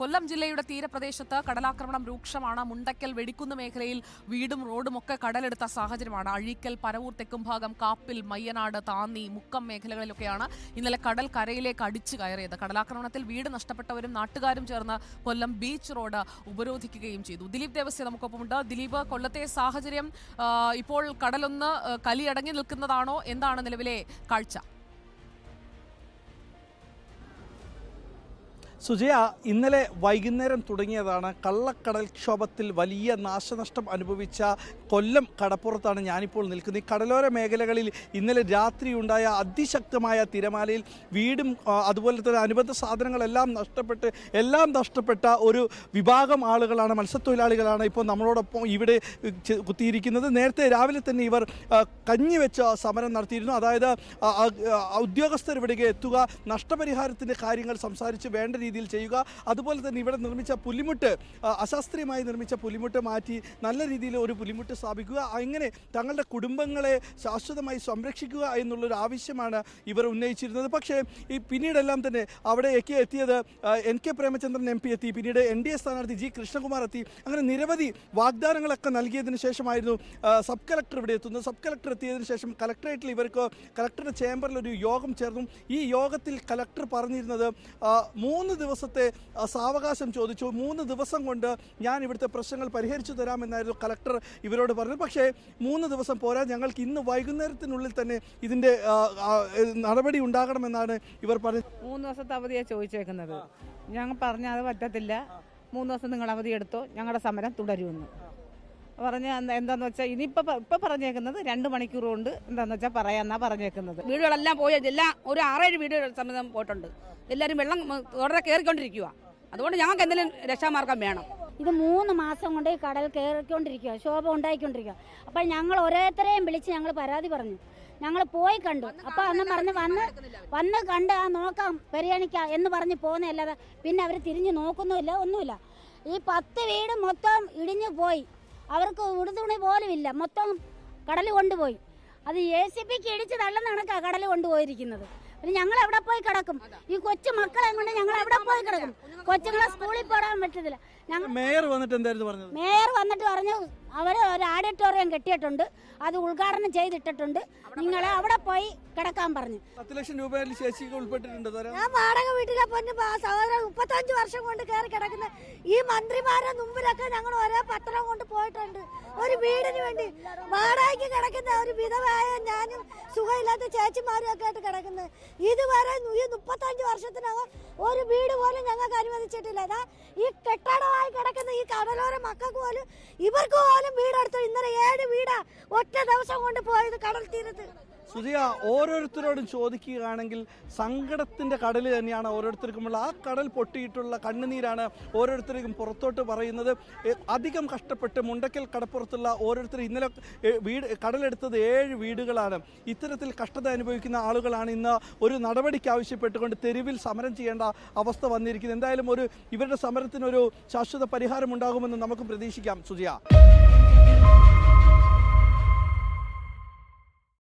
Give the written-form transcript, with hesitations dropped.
കൊല്ലം ജില്ലയുടെ തീരപ്രദേശത്ത് കടലാക്രമണം രൂക്ഷമാണ്. മുണ്ടക്കൽ വെടിക്കുന്ന് മേഖലയിൽ വീടും റോഡും ഒക്കെ കടലെടുത്ത സാഹചര്യമാണ്. അഴീക്കൽ, പരവൂർ തെക്കുംഭാഗം, കാപ്പിൽ, മയ്യനാട്, താന്നി, മുക്കം മേഖലകളിലൊക്കെയാണ് ഇന്നലെ കടൽ കരയിലേക്ക് അടിച്ചു കയറിയത്. കടലാക്രമണത്തിൽ വീട് നഷ്ടപ്പെട്ടവരും നാട്ടുകാരും ചേർന്ന് കൊല്ലം ബീച്ച് റോഡ് ഉപരോധിക്കുകയും ചെയ്തു. ദിലീപ് ദേവസ്യ നമുക്കൊപ്പമുണ്ട്. ദിലീപ്, കൊല്ലത്തെ സാഹചര്യം ഇപ്പോൾ കടലൊന്ന് കലിയടങ്ങി നിൽക്കുന്നതാണോ? എന്താണ് നിലവിലെ കാഴ്ച? സുജയ, ഇന്നലെ വൈകുന്നേരം തുടങ്ങിയതാണ് കള്ളക്കടൽക്ഷോഭത്തിൽ വലിയ നാശനഷ്ടം അനുഭവിച്ച കൊല്ലം കടപ്പുറത്താണ് ഞാനിപ്പോൾ നിൽക്കുന്നത്. ഈ കടലോര മേഖലകളിൽ ഇന്നലെ രാത്രിയുണ്ടായ അതിശക്തമായ തിരമാലയിൽ വീടും അതുപോലെ തന്നെ അനുബന്ധ സാധനങ്ങളെല്ലാം നഷ്ടപ്പെട്ട ഒരു വിഭാഗം ആളുകളാണ്, മത്സ്യത്തൊഴിലാളികളാണ് ഇപ്പോൾ നമ്മളോടൊപ്പം ഇവിടെ കുത്തിയിരിക്കുന്നത്. നേരത്തെ രാവിലെ തന്നെ ഇവർ കഞ്ഞിവെച്ച സമരം നടത്തിയിരുന്നു. അതായത് ഉദ്യോഗസ്ഥർ ഇവിടേക്ക് എത്തുക, നഷ്ടപരിഹാരത്തിൻ്റെ കാര്യങ്ങൾ സംസാരിച്ച് വേണ്ട രീതിയിൽ ചെയ്യുക, അതുപോലെ തന്നെ ഇവിടെ നിർമ്മിച്ച പുലിമുട്ട്, അശാസ്ത്രീയമായി നിർമ്മിച്ച പുലിമുട്ട് മാറ്റി നല്ല രീതിയിൽ ഒരു പുലിമുട്ട് സ്ഥാപിക്കുക, അങ്ങനെ തങ്ങളുടെ കുടുംബങ്ങളെ ശാശ്വതമായി സംരക്ഷിക്കുക എന്നുള്ളൊരു ആവശ്യമാണ് ഇവർ ഉന്നയിച്ചിരുന്നത്. പക്ഷേ ഈ പിന്നീടെല്ലാം തന്നെ അവിടേക്ക് എത്തിയത് NK പ്രേമചന്ദ്രൻ MP എത്തി, പിന്നീട് NDA സ്ഥാനാർത്ഥി G കൃഷ്ണകുമാർ എത്തി. അങ്ങനെ നിരവധി വാഗ്ദാനങ്ങളൊക്കെ നൽകിയതിന് ശേഷമായിരുന്നു സബ് കളക്ടർ ഇവിടെ എത്തുന്നത്. സബ് കളക്ടർ എത്തിയതിനു ശേഷം കളക്ടറേറ്റിൽ ഇവർക്ക് കളക്ടറുടെ ചേംബറിൽ ഒരു യോഗം ചേർന്നു. ഈ യോഗത്തിൽ കളക്ടർ പറഞ്ഞിരുന്നത് 3 ദിവസത്തെ സാവകാശം ചോദിച്ചു. 3 ദിവസം കൊണ്ട് ഞാൻ ഇവിടുത്തെ പ്രശ്നങ്ങൾ പരിഹരിച്ചു തരാമെന്നായിരുന്നു കളക്ടർ ഇവരോട് പറഞ്ഞത്. പക്ഷേ 3 ദിവസം പോരാ, ഞങ്ങൾക്ക് ഇന്ന് വൈകുന്നേരത്തിനുള്ളിൽ തന്നെ ഇതിൻ്റെ നടപടി ഉണ്ടാകണമെന്നാണ് ഇവർ പറഞ്ഞത്. 3 ദിവസത്തെ അവധിയാണ് ചോദിച്ചേക്കുന്നത്. ഞങ്ങൾ പറഞ്ഞാൽ അത് പറ്റത്തില്ല, 3 ദിവസം നിങ്ങൾ അവധി എടുത്തോ, ഞങ്ങളുടെ സമരം തുടരുമെന്ന് പറഞ്ഞ് എന്താന്ന് വെച്ചാൽ ഇനിയിപ്പോൾ പറഞ്ഞേക്കുന്നത് 2 മണിക്കൂർ കൊണ്ട് എന്താണെന്ന് വെച്ചാൽ പറയാമെന്നാ പറഞ്ഞേക്കുന്നത്. വീടുകളെല്ലാം പോയത്, എല്ലാം ഒരു 6-7 വീടുകൾ സമയം പോയിട്ടുണ്ട്. എല്ലാവരും വെള്ളം തുടരെ കയറിക്കൊണ്ടിരിക്കുക. അതുകൊണ്ട് ഞങ്ങൾക്ക് എന്തെങ്കിലും രക്ഷാമാർഗം വേണം. ഇത് 3 മാസം കൊണ്ട് ഈ കടൽ കയറിക്കൊണ്ടിരിക്കുക, ക്ഷോഭം ഉണ്ടായിക്കൊണ്ടിരിക്കുക. അപ്പോൾ ഞങ്ങൾ ഓരോരുത്തരെയും വിളിച്ച് ഞങ്ങൾ പരാതി പറഞ്ഞു. ഞങ്ങൾ പോയി കണ്ടു. അപ്പോൾ അന്ന് പറഞ്ഞ് വന്ന് കണ്ട് നോക്കാം പരിഗണിക്കാം എന്ന് പറഞ്ഞ് പോകുന്നതല്ലാതെ പിന്നെ അവർ തിരിഞ്ഞ് നോക്കുന്നുമില്ല, ഒന്നുമില്ല. ഈ 10 വീട് മൊത്തം ഇടിഞ്ഞു പോയി. അവർക്ക് ഉടുതുണി പോലും ഇല്ല, മൊത്തം കടൽ കൊണ്ടുപോയി. അത് JCBക്ക് ഇടിച്ച് തള്ളുന്ന കണക്കാണ് കടൽ കൊണ്ടുപോയിരിക്കുന്നത്. പിന്നെ ഞങ്ങൾ എവിടെ പോയി കിടക്കും? ഈ കൊച്ചു മക്കളെ കൊണ്ട് ഞങ്ങൾ എവിടെ പോയി കിടക്കും? കൊച്ചുങ്ങളെ സ്കൂളിൽ പോകാൻ പറ്റത്തില്ല. മേയർ വന്നിട്ട് എന്തായിരുന്നു പറഞ്ഞത്? മേയർ വന്നിട്ട് പറഞ്ഞു അവർ ഒരു ഓഡിറ്റോറിയം കെട്ടിയിട്ടുണ്ട്, അത് ഉദ്ഘാടനം ചെയ്തിട്ടിട്ടുണ്ട്, നിങ്ങളെ അവിടെ പോയി കിടക്കാൻ പറഞ്ഞു. 10 ലക്ഷം രൂപയിൽ ശേഷിക്ക് ഉൾപ്പെട്ടിട്ടുണ്ട്. ഞാൻ വാടക വീട്ടിലെ പൊന്നു സഹോദരൻ 35 വർഷം കൊണ്ട് കയറി കിടക്കുന്ന ഈ മന്ത്രിമാരെ മുമ്പിലൊക്കെ ഞങ്ങൾ ഒരേ പത്രം കൊണ്ട് പോയിട്ടുണ്ട്. ഒരു വീടിന് വേണ്ടി വാടകയ്ക്ക് കിടക്കുന്ന ഒരു വിധവയായ ഞാനും സുഖമില്ലാത്ത ചേച്ചിമാരും ഒക്കെ ആയിട്ട് കിടക്കുന്നത്. ഇതുവരെ ഈ 35 വർഷത്തിനകം ഒരു വീട് പോലും ഞങ്ങൾക്ക് അനുവദിച്ചിട്ടില്ല. ഈ കെട്ടിടമായി കിടക്കുന്ന ഈ കടലോര മക്കൾക്ക് പോലും ഇവർക്ക് പോലും വീടെടുത്തു. ഇന്നലെ 7 വീടാ ഒറ്റ ദിവസം കൊണ്ട് പോയത് കടൽ തീരത്ത്. സുജിയ, ഓരോരുത്തരോടും ചോദിക്കുകയാണെങ്കിൽ സങ്കടത്തിൻ്റെ കടൽ തന്നെയാണ് ഓരോരുത്തർക്കുമുള്ള. ആ കടൽ പൊട്ടിയിട്ടുള്ള കണ്ണുനീരാണ് ഓരോരുത്തർക്കും പുറത്തോട്ട് പറയുന്നത്. അധികം കഷ്ടപ്പെട്ട് മുണ്ടക്കൽ കടപ്പുറത്തുള്ള ഓരോരുത്തർ ഇന്നലെ കടലെടുത്തത് 7 വീടുകളാണ്. ഇത്തരത്തിൽ കഷ്ടത അനുഭവിക്കുന്ന ആളുകളാണ് ഇന്ന് ഒരു നടപടിക്ക് ആവശ്യപ്പെട്ടുകൊണ്ട് തെരുവിൽ സമരം ചെയ്യേണ്ട അവസ്ഥ വന്നിരിക്കുന്നത്. എന്തായാലും ഇവരുടെ സമരത്തിനൊരു ശാശ്വത പരിഹാരം ഉണ്ടാകുമെന്ന് നമുക്ക് പ്രതീക്ഷിക്കാം. സുജിയ.